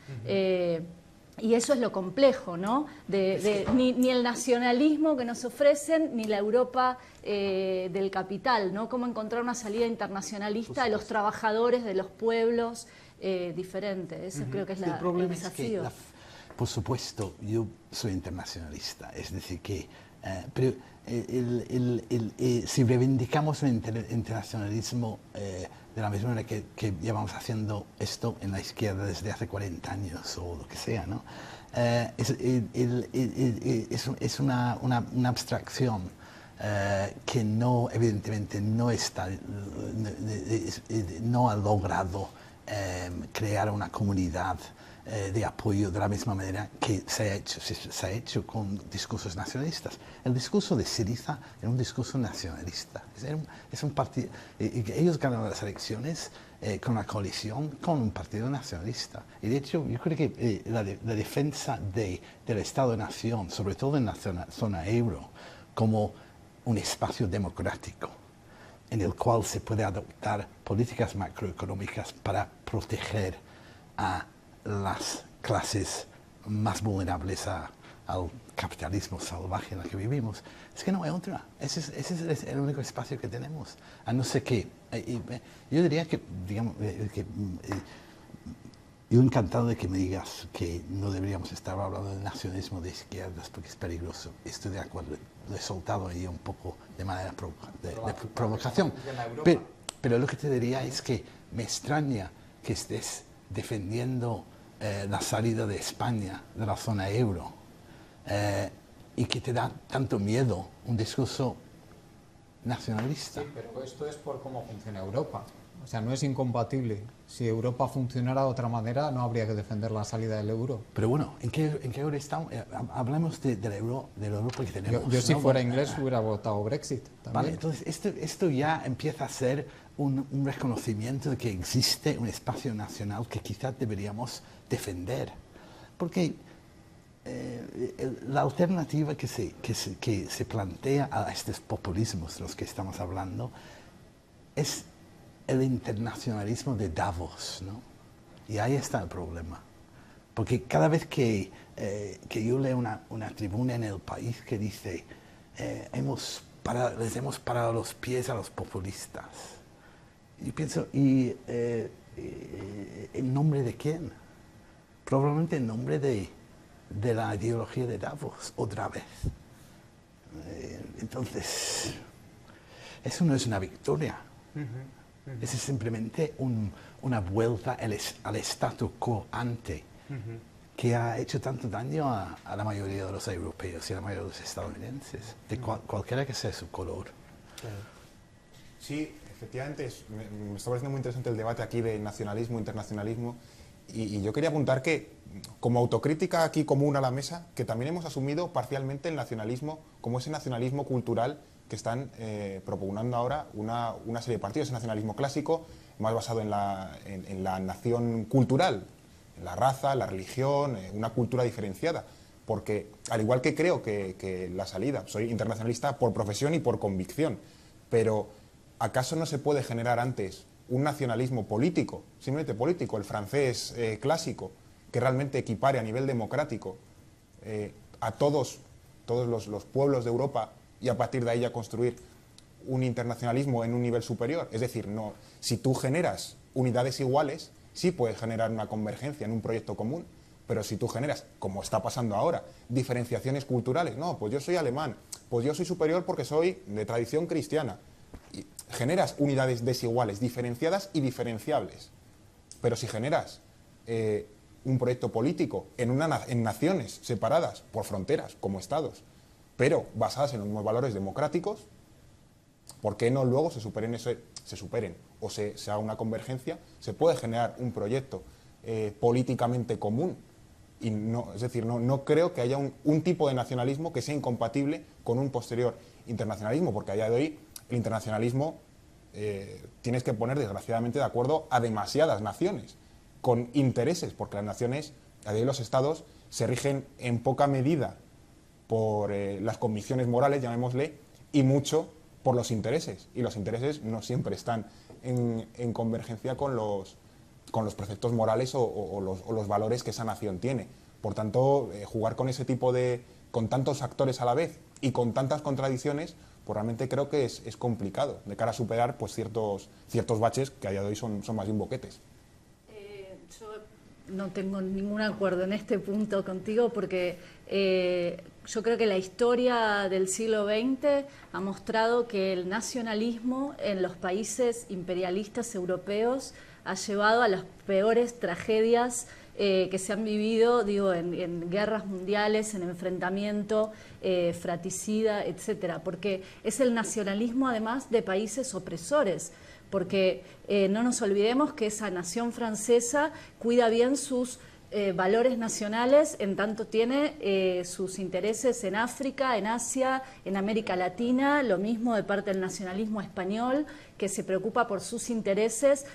Y eso es lo complejo, ¿no? Ni el nacionalismo que nos ofrecen, ni la Europa del capital, ¿no? Cómo encontrar una salida internacionalista de los trabajadores, de los pueblos diferentes. Eso creo que es el desafío. Por supuesto, yo soy internacionalista, es decir, que pero si reivindicamos un internacionalismo de la misma manera que llevamos haciendo esto en la izquierda desde hace 40 años o lo que sea, ¿no? Es una abstracción que no, evidentemente no ha logrado crear una comunidad de apoyo de la misma manera que se ha hecho con discursos nacionalistas. El discurso de Syriza era un discurso nacionalista. Es un partido, ellos ganaron las elecciones con una coalición con un partido nacionalista. Y de hecho, yo creo que la defensa del Estado-Nación, sobre todo en la zona euro, como un espacio democrático en el cual se puede adoptar políticas macroeconómicas para proteger a las clases más vulnerables al capitalismo salvaje en el que vivimos. Es que no hay otra. Ese es el único espacio que tenemos. A no ser que... yo diría que, digamos, yo encantado de que me digas que no deberíamos estar hablando de nacionalismo de izquierdas porque es peligroso. Estoy de acuerdo. Lo he soltado ahí un poco de manera de provocación. Pero lo que te diría es que me extraña que estés defendiendo la salida de España de la zona euro y que te da tanto miedo un discurso nacionalista. Sí, pero esto es por cómo funciona Europa. O sea, no es incompatible. Si Europa funcionara de otra manera, no habría que defender la salida del euro. Pero bueno, ¿en qué euro estamos? Hablamos de la Europa que tenemos. Yo si fuera inglés hubiera votado Brexit también. Vale, entonces esto ya empieza a ser un reconocimiento de que existe un espacio nacional que quizás deberíamos defender. Porque la alternativa que se plantea a estos populismos de los que estamos hablando es el internacionalismo de Davos, ¿no? Y ahí está el problema. Porque cada vez que yo leo una tribuna en El País que dice les hemos parado los pies a los populistas, yo pienso, ¿y en nombre de quién? Probablemente en nombre de la ideología de Davos, otra vez. Entonces, eso no es una victoria. Es simplemente una vuelta al statu quo ante, que ha hecho tanto daño a la mayoría de los europeos y a la mayoría de los estadounidenses, de cualquiera que sea su color. Claro. Sí, efectivamente, me está pareciendo muy interesante el debate aquí de nacionalismo, internacionalismo, y yo quería apuntar que, como autocrítica aquí común a la mesa, que también hemos asumido parcialmente el nacionalismo como ese nacionalismo cultural que están propugnando ahora una serie de partidos, el nacionalismo clásico, más basado en la nación cultural, en la raza, la religión, una cultura diferenciada. Porque, al igual que creo que la salida, soy internacionalista por profesión y por convicción, pero ¿acaso no se puede generar antes un nacionalismo político, simplemente político, el francés clásico, que realmente equipare a nivel democrático a todos los pueblos de Europa, y a partir de ahí ya construir un internacionalismo en un nivel superior? Es decir, no, si tú generas unidades iguales, sí puedes generar una convergencia en un proyecto común, pero si tú generas, como está pasando ahora, diferenciaciones culturales, no, pues yo soy alemán, pues yo soy superior porque soy de tradición cristiana, y generas unidades desiguales, diferenciadas y diferenciables. Pero si generas un proyecto político en naciones separadas por fronteras, como estados, pero basadas en unos valores democráticos, ¿por qué no luego se superen o se haga una convergencia? Se puede generar un proyecto políticamente común. Y no, es decir, no creo que haya un tipo de nacionalismo que sea incompatible con un posterior internacionalismo, porque a día de hoy el internacionalismo tienes que poner, desgraciadamente, de acuerdo a demasiadas naciones, con intereses, porque las naciones, a día de hoy los estados, se rigen en poca medida por las convicciones morales, llamémosle, y mucho por los intereses. Y los intereses no siempre están en convergencia con los preceptos morales o los valores que esa nación tiene. Por tanto, jugar con ese tipo con tantos actores a la vez y con tantas contradicciones, pues realmente creo que es complicado de cara a superar pues ciertos baches que a día de hoy son más bien boquetes. Yo no tengo ningún acuerdo en este punto contigo porque yo creo que la historia del siglo XX ha mostrado que el nacionalismo en los países imperialistas europeos ha llevado a las peores tragedias que se han vivido, digo, en guerras mundiales, en enfrentamiento fratricida, etcétera, porque es el nacionalismo además de países opresores, porque no nos olvidemos que esa nación francesa cuida bien sus valores nacionales en tanto tiene sus intereses en África, en Asia, en América Latina, lo mismo de parte del nacionalismo español, que se preocupa por sus intereses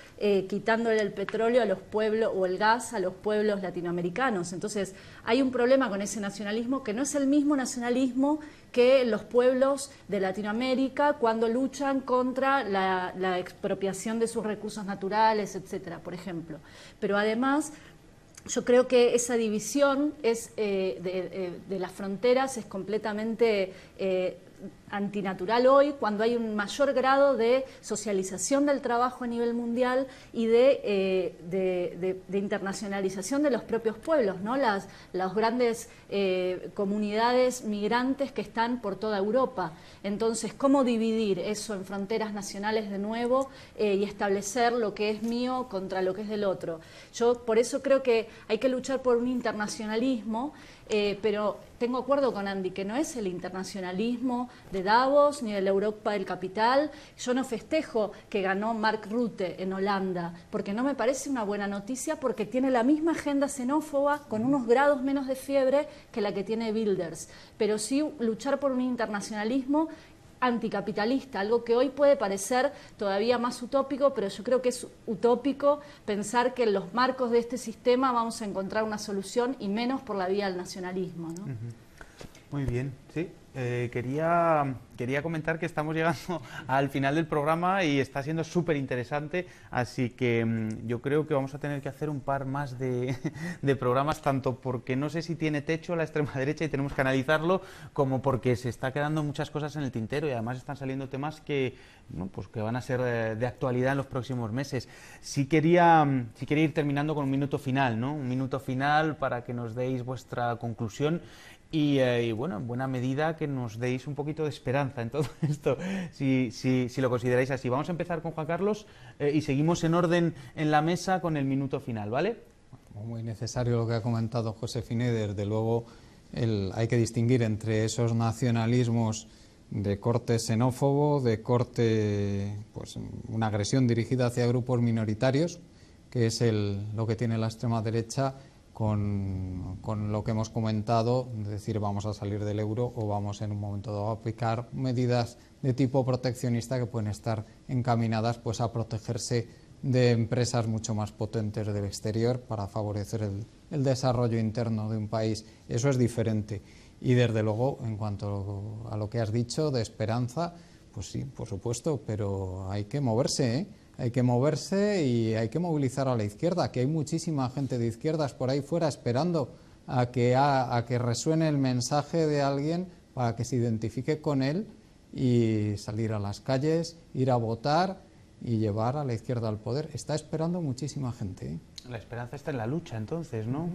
quitándole el petróleo a los pueblos o el gas a los pueblos latinoamericanos. Entonces hay un problema con ese nacionalismo que no es el mismo nacionalismo que los pueblos de Latinoamérica cuando luchan contra la expropiación de sus recursos naturales, etcétera, por ejemplo. Pero además yo creo que esa división de las fronteras es completamente antinatural hoy, cuando hay un mayor grado de socialización del trabajo a nivel mundial y de internacionalización de los propios pueblos, ¿no? Las grandes comunidades migrantes que están por toda Europa. Entonces, ¿cómo dividir eso en fronteras nacionales de nuevo y establecer lo que es mío contra lo que es del otro? Yo por eso creo que hay que luchar por un internacionalismo, pero tengo acuerdo con Andy que no es el internacionalismo de Davos ni de la Europa del capital. Yo no festejo que ganó Mark Rutte en Holanda, porque no me parece una buena noticia, porque tiene la misma agenda xenófoba con unos grados menos de fiebre que la que tiene Wilders, pero sí luchar por un internacionalismo anticapitalista, algo que hoy puede parecer todavía más utópico, pero yo creo que es utópico pensar que en los marcos de este sistema vamos a encontrar una solución y menos por la vía del nacionalismo, ¿no? Muy bien, sí. Quería comentar que estamos llegando al final del programa y está siendo súper interesante, así que yo creo que vamos a tener que hacer un par más de programas, tanto porque no sé si tiene techo la extrema derecha y tenemos que analizarlo, como porque se está quedando muchas cosas en el tintero y además están saliendo temas que van a ser de actualidad en los próximos meses. Sí quería ir terminando con un minuto final, ¿no? Un minuto final para que nos deis vuestra conclusión. Y bueno, en buena medida que nos deis un poquito de esperanza en todo esto, si lo consideráis así. Vamos a empezar con Juan Carlos y seguimos en orden en la mesa con el minuto final, ¿vale? Muy necesario lo que ha comentado Josefina, y desde luego hay que distinguir entre esos nacionalismos de corte xenófobo, de corte, pues una agresión dirigida hacia grupos minoritarios, que es lo que tiene la extrema derecha, con lo que hemos comentado, es decir, vamos a salir del euro o vamos en un momento dado a aplicar medidas de tipo proteccionista que pueden estar encaminadas pues a protegerse de empresas mucho más potentes del exterior para favorecer el desarrollo interno de un país. Eso es diferente. Y desde luego, en cuanto a lo que has dicho de esperanza, pues sí, por supuesto, pero hay que moverse, ¿eh? Hay que moverse y hay que movilizar a la izquierda, que hay muchísima gente de izquierdas por ahí fuera esperando a que resuene el mensaje de alguien para que se identifique con él y salir a las calles, ir a votar y llevar a la izquierda al poder. Está esperando muchísima gente, ¿eh? La esperanza está en la lucha, entonces, ¿no?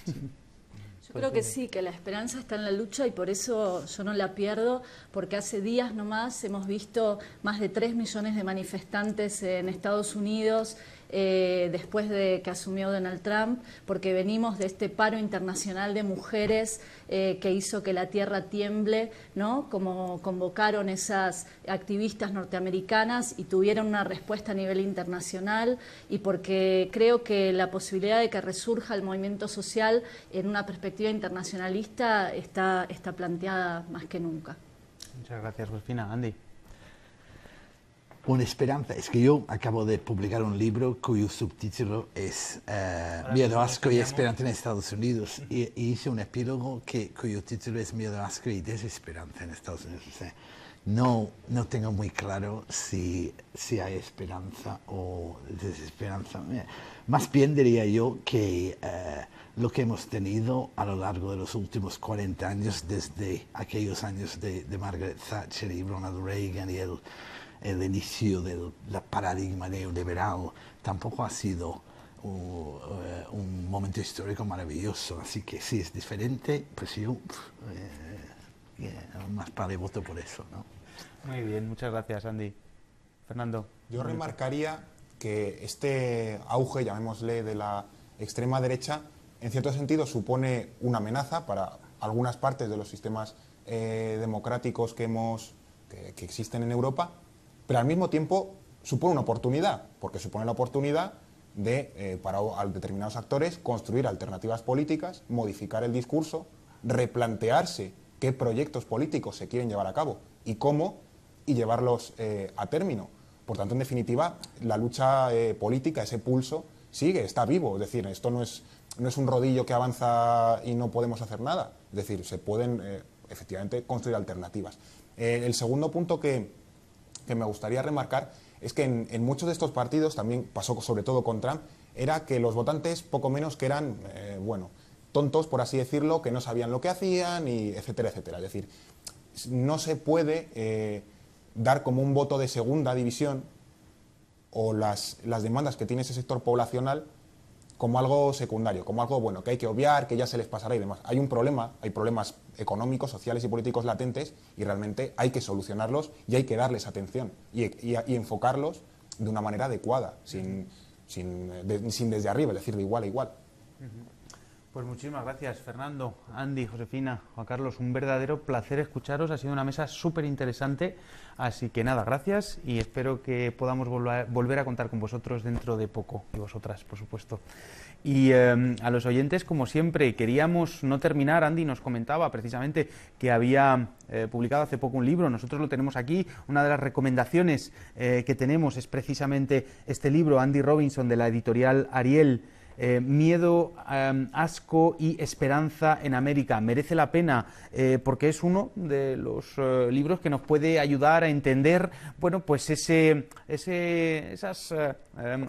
Yo creo que sí, que la esperanza está en la lucha y por eso yo no la pierdo, porque hace días nomás hemos visto más de 3 millones de manifestantes en Estados Unidos después de que asumió Donald Trump, porque venimos de este paro internacional de mujeres que hizo que la tierra tiemble, ¿no? Como convocaron esas activistas norteamericanas y tuvieron una respuesta a nivel internacional, y porque creo que la posibilidad de que resurja el movimiento social en una perspectiva internacionalista está planteada más que nunca. Muchas gracias, Josefina. Andy. Una esperanza. Es que yo acabo de publicar un libro cuyo subtítulo es Miedo, asco y esperanza en Estados Unidos. Y hice un epílogo cuyo título es Miedo, asco y desesperanza en Estados Unidos. O sea, no tengo muy claro si hay esperanza o desesperanza. Más bien diría yo que lo que hemos tenido a lo largo de los últimos 40 años, desde aquellos años de Margaret Thatcher y Ronald Reagan y el inicio del paradigma neoliberal, tampoco ha sido un momento histórico maravilloso. Así que si es diferente, pues yo más vale voto por eso, ¿no? Muy bien, muchas gracias, Andy. Fernando. Yo remarcaría que este auge, llamémosle, de la extrema derecha, en cierto sentido supone una amenaza para algunas partes de los sistemas democráticos que existen en Europa, pero al mismo tiempo supone una oportunidad, porque supone la oportunidad de, para determinados actores, construir alternativas políticas, modificar el discurso, replantearse qué proyectos políticos se quieren llevar a cabo y cómo, y llevarlos a término. Por tanto, en definitiva, la lucha política, ese pulso, sigue, está vivo. Es decir, esto no es un rodillo que avanza y no podemos hacer nada. Es decir, se pueden efectivamente construir alternativas. El segundo punto que me gustaría remarcar es que en muchos de estos partidos, también pasó sobre todo con Trump, era que los votantes poco menos que eran, tontos, por así decirlo, que no sabían lo que hacían, y etcétera, etcétera. Es decir, no se puede dar como un voto de segunda división o las demandas que tiene ese sector poblacional como algo secundario, como algo bueno, que hay que obviar, que ya se les pasará y demás. Hay un problema, hay problemas económicos, sociales y políticos latentes, y realmente hay que solucionarlos y hay que darles atención y enfocarlos de una manera adecuada, sin desde arriba, es decir, de igual a igual. Pues muchísimas gracias, Fernando, Andy, Josefina, Juan Carlos, un verdadero placer escucharos, ha sido una mesa súper interesante, así que nada, gracias y espero que podamos volver a contar con vosotros dentro de poco, y vosotras, por supuesto. Y a los oyentes, como siempre, queríamos no terminar. Andy nos comentaba precisamente que había publicado hace poco un libro, nosotros lo tenemos aquí. Una de las recomendaciones que tenemos es precisamente este libro, Andy Robinson, de la editorial Ariel, Miedo, asco y esperanza en América. Merece la pena porque es uno de los libros que nos puede ayudar a entender, bueno, pues esas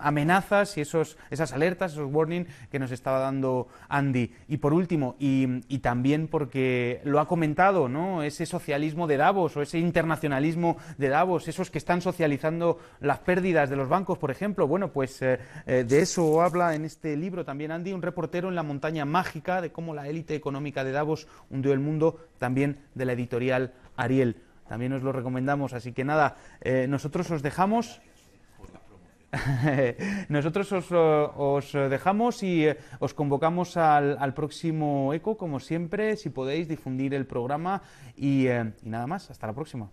amenazas y esas alertas, esos warnings que nos estaba dando Andy. Y por último, y también porque lo ha comentado, ¿no?, ese socialismo de Davos o ese internacionalismo de Davos, esos que están socializando las pérdidas de los bancos, por ejemplo. Bueno, pues de eso habla en este libro también Andy, un reportero en la montaña mágica, de cómo la élite económica de Davos hundió el mundo, también de la editorial Ariel. También os lo recomendamos, así que nada, nosotros os dejamos. Nosotros os dejamos y os convocamos al próximo ECO, como siempre, si podéis difundir el programa y nada más, hasta la próxima.